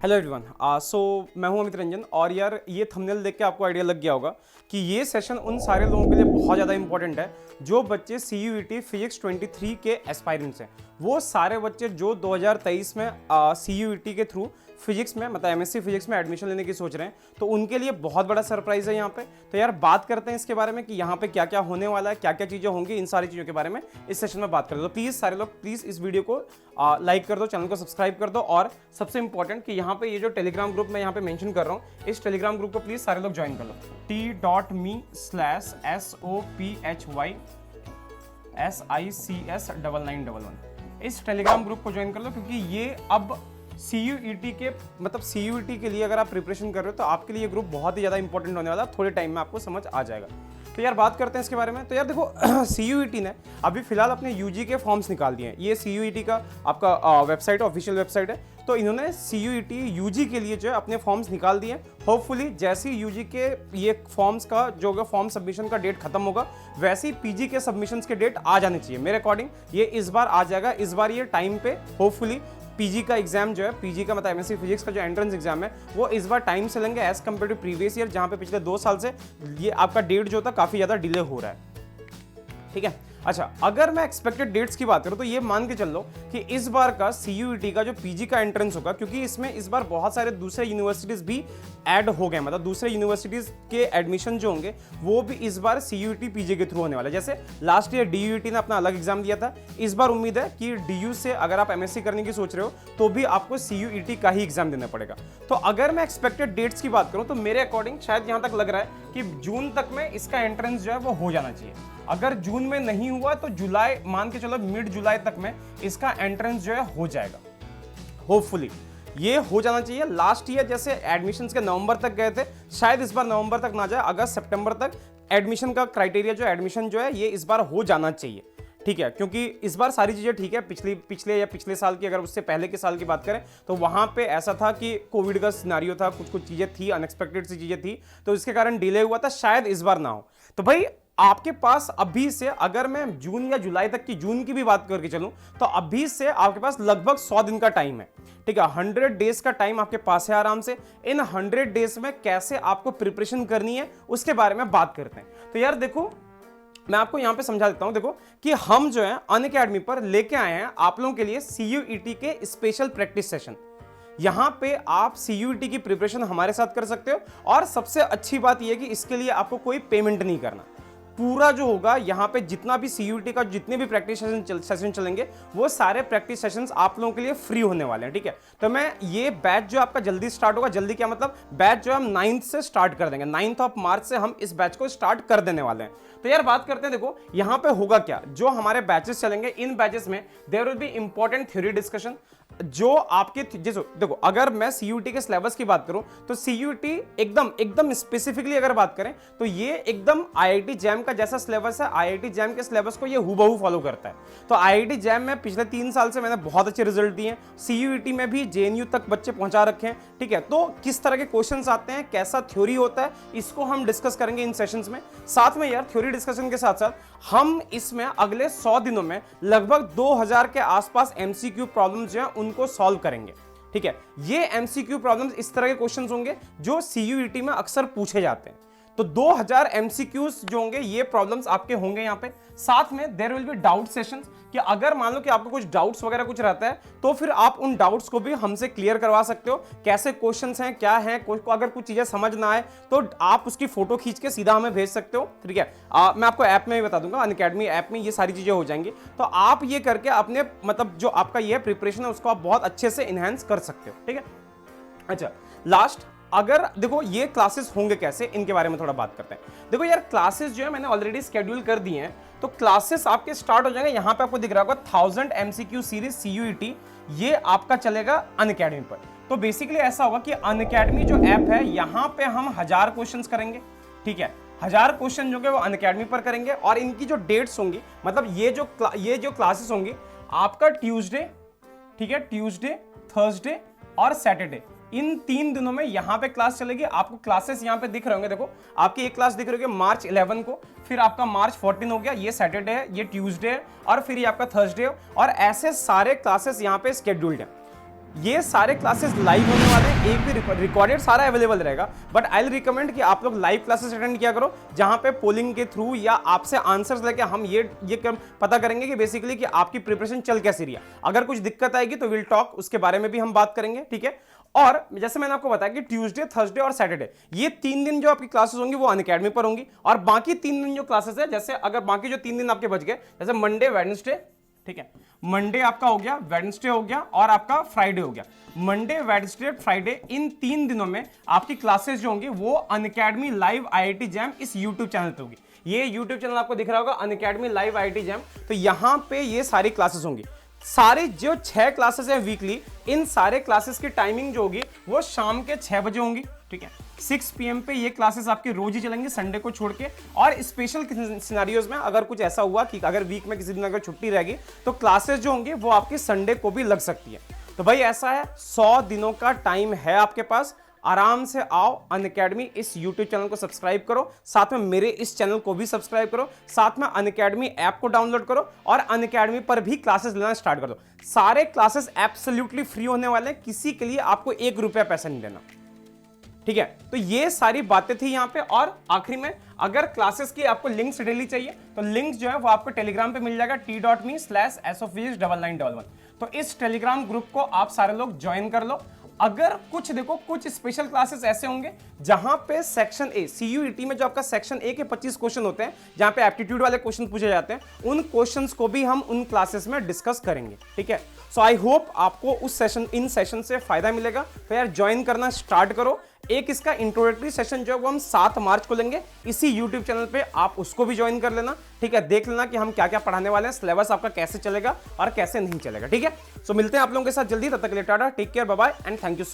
Hello everyone. मैं हूं अमित रंजन और यार ये थंबनेल देख के आपको आइडिया लग गया होगा कि ये सेशन उन सारे लोगों के लिए बहुत ज़्यादा इंपॉर्टेंट है जो बच्चे CUET फिजिक्स 23 के एस्पायरेंट्स हैं। वो सारे बच्चे जो 2023 में CUET के थ्रू फिजिक्स में मतलब MSc फिजिक्स में एडमिशन लेने की सोच रहे हैं, तो उनके लिए बहुत बड़ा सरप्राइज है यहाँ पे। तो यार बात करते हैं इसके बारे में कि यहाँ पे क्या क्या होने वाला है, क्या क्या चीज़ें होंगी, इन सारी चीज़ों के बारे में इस सेशन में बात करते हैं। तो प्लीज़ सारे लोग प्लीज़ इस वीडियो को लाइक कर दो, चैनल को सब्सक्राइब कर दो और सबसे इंपॉर्टेंट कि यहाँ पे ये जो टेलीग्राम ग्रुप मैं यहाँ पे मेंशन कर रहा हूँ, इस टेलीग्राम ग्रुप को प्लीज़ सारे लोग ज्वाइन कर लो। t.me/SOPHY/SICS9911 इस टेलीग्राम ग्रुप को ज्वाइन कर लो, क्योंकि ये अब CUET के मतलब CUET के लिए अगर आप प्रिपरेशन कर रहे हो तो आपके लिए ये ग्रुप बहुत ही ज़्यादा इंपॉर्टेंट होने वाला है। थोड़े टाइम में आपको समझ आ जाएगा। तो यार बात करते हैं इसके बारे में। तो यार देखो CUET ने अभी फिलहाल अपने UG के फॉर्म्स निकाल दिए हैं। ये CUET का आपका वेबसाइट ऑफिशियल वेबसाइट है। तो इन्होंने CUET UG के लिए जो है अपने फॉर्म्स निकाल दिए हैं। होपफुली जैसे ही UG के ये फॉर्म्स का जो होगा फॉर्म सबमिशन का डेट खत्म होगा, वैसे ही PG के सबमिशंस के डेट आ जाने चाहिए। मेरे अकॉर्डिंग ये इस बार आ जाएगा। इस बार ये टाइम पे होपफुली PG का एग्जाम जो है, PG का मतलब MSc फिजिक्स का जो एंट्रेंस एग्जाम है, वो इस बार टाइम से लेंगे as compared to previous year, जहां पे पिछले 2 साल से ये आपका डेट जो था काफी ज्यादा डिले हो रहा है। ठीक है। अच्छा, अगर मैं एक्सपेक्टेड डेट्स की बात करूं तो ये मान के चल लो कि इस बार का CUET का जो PG का एंट्रेंस होगा, क्योंकि इसमें इस बार बहुत सारे दूसरे यूनिवर्सिटीज भी ऐड हो गए, मतलब दूसरे यूनिवर्सिटीज के एडमिशन जो होंगे वो भी इस बार CUET PG के थ्रू होने वाला है। जैसे लास्ट ईयर DUET ने अपना अलग एग्जाम दिया था, इस बार उम्मीद है कि DU से अगर आप MSc करने की सोच रहे हो तो भी आपको CUET का ही एग्जाम देना पड़ेगा। तो अगर मैं एक्सपेक्टेड डेट्स की बात करूं तो मेरे अकॉर्डिंग शायद यहां तक लग रहा है कि जून तक में इसका एंट्रेंस जो है वो हो जाना चाहिए। अगर जून में नहीं हुआ तो जुलाई, मान के चलो मिड जुलाई तक में इसका एंट्रेंस जो है हो जाएगा। होपफुली ये हो जाना चाहिए। लास्ट ईयर जैसे एडमिशंस के नवंबर तक गए थे, शायद इस बार नवंबर तक ना जाए, अगस्त सितंबर तक एडमिशन का क्राइटेरिया जो एडमिशन जो है ये इस बार हो जाना चाहिए। ठीक है, क्योंकि इस बार सारी चीज़ें ठीक है। पिछले साल की, अगर उससे पहले के साल की बात करें तो वहाँ पे ऐसा था कि कोविड का सिनारियो था, कुछ चीज़ें थी, अनएक्सपेक्टेड सी चीज़ें थी, तो इसके कारण डिले हुआ था। शायद इस बार ना हो। तो भाई आपके पास अभी से, अगर मैं जून या जुलाई तक की, जून की भी बात करके चलूं तो अभी से आपके पास लगभग 100 दिन का टाइम है। ठीक है, 100 डेज का टाइम आपके पास है आराम से। इन 100 डेज में कैसे आपको प्रिपरेशन करनी है उसके बारे में बात करते हैं। तो यार देखो, मैं आपको यहां पे समझा देता हूं। देखो कि हम जो है अनअकैडमी पर लेके आए हैं आप लोगों के लिए CUET के स्पेशल प्रैक्टिस सेशन। यहां पे आप CUET की प्रिपरेशन हमारे साथ कर सकते हो, और सबसे अच्छी बात यह कि इसके लिए आपको कोई पेमेंट नहीं करना। पूरा जो होगा यहाँ पे जितना भी CUET का जितने भी प्रैक्टिस सेशन चलेंगे वो सारे प्रैक्टिस सेशंस आप लोगों के लिए फ्री होने वाले हैं। ठीक है, तो मैं ये बैच जो आपका जल्दी स्टार्ट होगा, जल्दी क्या मतलब, बैच जो हम 9th से स्टार्ट कर देंगे, 9th ऑफ मार्च से हम इस बैच को स्टार्ट कर देने वाले हैं। तो यार बात करते हैं, देखो यहाँ पे होगा क्या, जो हमारे बैचेस चलेंगे, इन बैचेस में there will be important theory discussion. जो आपके देखो, अगर मैं CUET के सिलेबस की बात करूं तो CUET एकदम स्पेसिफिकली अगर बात करें तो ये एकदम IIT जैम का जैसा सिलेबस है, IIT जैम के सिलेबस को ये हूबहू फॉलो करता है। तो IIT जैम में पिछले 3 साल से मैंने बहुत अच्छे रिजल्ट दिए हैं। CUET में भी JNU तक बच्चे पहुंचा रखे हैं। ठीक है, तो किस तरह के क्वेश्चंस आते हैं, कैसा थ्योरी होता है, इसको हम डिस्कस करेंगे इन सेशंस में। साथ में यार थ्योरी डिस्कशन के साथ साथ हम इसमें अगले 100 दिनों में लगभग 2000 के आसपास MCQ प्रॉब्लम्स जो है उनको सॉल्व करेंगे। ठीक है, ये MCQ प्रॉब्लम्स इस तरह के क्वेश्चंस होंगे जो CUET में अक्सर पूछे जाते हैं। तो 2000 MCQs जो होंगे ये प्रॉब्लम्स आपके होंगे यहाँ पे। साथ में there will be doubt sessions, कि अगर मान लो कि आपको कुछ डाउट्स वगैरह कुछ रहता है तो फिर आप उन डाउट्स को भी हमसे क्लियर करवा सकते हो। कैसे क्वेश्चंस हैं, क्या है, अगर कुछ चीजें समझ ना आए तो आप उसकी फोटो खींच के सीधा हमें भेज सकते हो। ठीक है, मैं आपको ऐप में भी बता दूंगा, अनअकैडमी ऐप में ये सारी चीजें हो जाएंगी। तो आप ये करके अपने मतलब जो आपका ये प्रिपरेशन है उसको आप बहुत अच्छे से इनहेंस कर सकते हो। ठीक है, अच्छा लास्ट, अगर देखो ये क्लासेस होंगे कैसे, इनके बारे में थोड़ा बात करते हैं। देखो यार क्लासेस जो है मैंने ऑलरेडी शेड्यूल कर दिए हैं। तो क्लासेस आपके स्टार्ट हो जाएंगे, यहां पे आपको दिख रहा होगा 1000 MCQ सीरीज CUET, ये आपका चलेगा अनअकैडमी पर। तो बेसिकली ऐसा होगा कि अनअकैडमी जो ऐप है, यहां पे हम 1000 क्वेश्चंस करेंगे। ठीक है, 1000 क्वेश्चन जो है वो अनअकैडमी पर करेंगे, और इनकी जो डेट्स होंगी, मतलब ये जो क्लासेस होंगी आपका ट्यूसडे, ठीक है, ट्यूसडे, थर्सडे और सैटरडे, इन 3 दिनों में यहां पे क्लास चलेगी। आपको क्लासेस यहां पे दिख रहे होंगे, देखो आपकी एक क्लास दिख रही होगी मार्च 11 को, फिर आपका मार्च 14 हो गया, ये सैटरडे है, ये ट्यूसडे है, और फिर ये आपका थर्सडे है, और ऐसे सारे क्लासेस यहां पे स्केड्यूल्ड है। ये सारे क्लासेस लाइव होने वाले हैं, एक भी रिकॉर्डेड सारा अवेलेबल रहेगा, बट आई विल रिकमेंड कि आप लोग लाइव क्लासेस अटेंड किया करो, जहां पे पोलिंग के थ्रू या आपसे आंसर्स लेके हम ये पता करेंगे कि बेसिकली कि आपकी प्रिपरेशन चल कैसी रही है। अगर कुछ दिक्कत आएगी तो विल टॉक, उसके बारे में भी हम बात करेंगे, ठीक है। और जैसे मैंने आपको बताया कि ट्यूसडे, थर्सडे और सैटरडे ये 3 दिन जो आपकी क्लासेस होंगी वो अनअकैडमी पर होंगी, और बाकी 3 दिन जो क्लासेस है, जैसे अगर बाकी जो 3 दिन आपके बच गए, जैसे मंडे, वेडनेसडे, ठीक है, मंडे आपका हो गया, वेडनेसडे हो गया और आपका फ्राइडे हो गया। मंडे, वेडनेसडे, फ्राइडे, इन 3 दिनों में आपकी क्लासेस जो होंगी वो अनअकैडमी लाइव आईआईटी जैम इस यूट्यूब चैनल पे होगी। ये यूट्यूब चैनल आपको दिख रहा होगा, अनअकैडमी लाइव आईआईटी जैम। तो यहां पे ये सारी क्लासेस होंगी। सारे जो 6 क्लासेस है वीकली, इन सारे क्लासेस की टाइमिंग जो होगी वो शाम के 6 बजे होंगी, ठीक है। 6 PM पे ये क्लासेस आपके रोज ही चलेंगे, संडे को छोड़ के। और स्पेशल सिनेरियोज में अगर कुछ ऐसा हुआ कि अगर वीक में किसी दिन अगर छुट्टी रहेगी तो क्लासेस जो होंगी वो आपकी संडे को भी लग सकती है। तो भाई ऐसा है, 100 दिनों का टाइम है आपके पास, आराम से आओ अनअकैडमी इस YouTube चैनल को सब्सक्राइब करो, साथ में मेरे इस चैनल को भी सब्सक्राइब करो, साथ में अनअकैडमी ऐप को डाउनलोड करो और अनअकैडमी पर भी क्लासेस लेना स्टार्ट कर दो। सारे क्लासेस एब्सोल्युटली फ्री होने वाले हैं, किसी के लिए आपको 1 रुपया पैसा नहीं देना, ठीक है। तो ये सारी बातें थी यहाँ पे। और आखिरी में अगर क्लासेस की आपको लिंक्स डेली चाहिए तो लिंक्स जो है वो आपको टेलीग्राम पे मिल जाएगा, t.me/sofvish1111। तो इस टेलीग्राम ग्रुप को आप सारे लोग ज्वाइन कर लो। अगर कुछ देखो, कुछ स्पेशल क्लासेस ऐसे होंगे जहां पे सेक्शन ए, CUET में जो आपका सेक्शन ए के 25 क्वेश्चन होते हैं, जहां पे एप्टीट्यूड वाले क्वेश्चन पूछे जाते हैं, उन क्वेश्चंस को भी हम उन क्लासेस में डिस्कस करेंगे, ठीक है। सो आई होप आपको इन सेशन से फायदा मिलेगा। तो यार ज्वाइन करना स्टार्ट करो। एक इसका इंट्रोडक्टरी सेशन जो है वो हम 7 मार्च को लेंगे इसी यूट्यूब चैनल पे, आप उसको भी ज्वाइन कर लेना, ठीक है। देख लेना कि हम क्या क्या पढ़ाने वाले हैं, सिलेबस आपका कैसे चलेगा और कैसे नहीं चलेगा, ठीक है। सो मिलते हैं आप लोगों के साथ जल्दी, तब तक के लिए टाटा, take care, bye bye and thank you.